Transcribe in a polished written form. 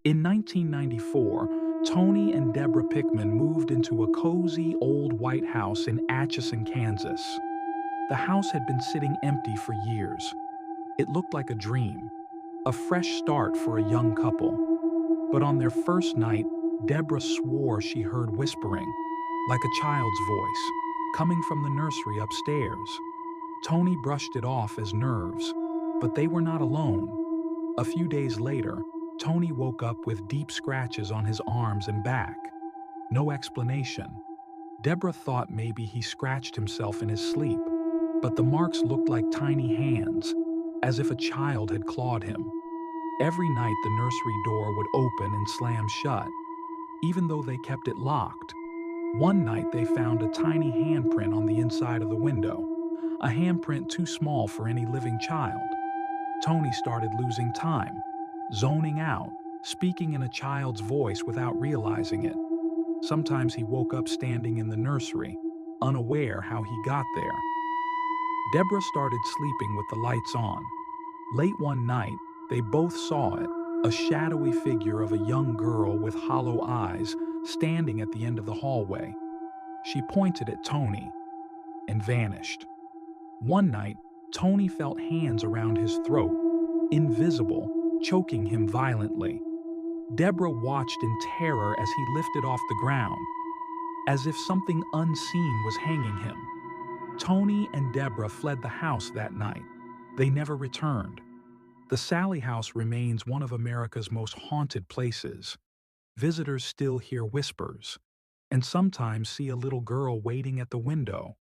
In 1994, Tony and Deborah Pickman moved into a cozy old white house in Atchison, Kansas. The house had been sitting empty for years. It looked like a dream, a fresh start for a young couple. But on their first night, Deborah swore she heard whispering, like a child's voice, coming from the nursery upstairs. Tony brushed it off as nerves, but they were not alone. A few days later, Tony woke up with deep scratches on his arms and back. No explanation. Deborah thought maybe he scratched himself in his sleep, but the marks looked like tiny hands, as if a child had clawed him. Every night the nursery door would open and slam shut, even though they kept it locked. One night they found a tiny handprint on the inside of the window, a handprint too small for any living child. Tony started losing time, zoning out, speaking in a child's voice without realizing it. Sometimes he woke up standing in the nursery, unaware how he got there. Deborah started sleeping with the lights on. Late one night, they both saw it, a shadowy figure of a young girl with hollow eyes standing at the end of the hallway. She pointed at Tony and vanished. One night, Tony felt hands around his throat, invisible, choking him violently. Deborah watched in terror as he lifted off the ground, as if something unseen was hanging him. Tony and Deborah fled the house that night. They never returned. The Sally House remains one of America's most haunted places. Visitors still hear whispers, and sometimes see a little girl waiting at the window,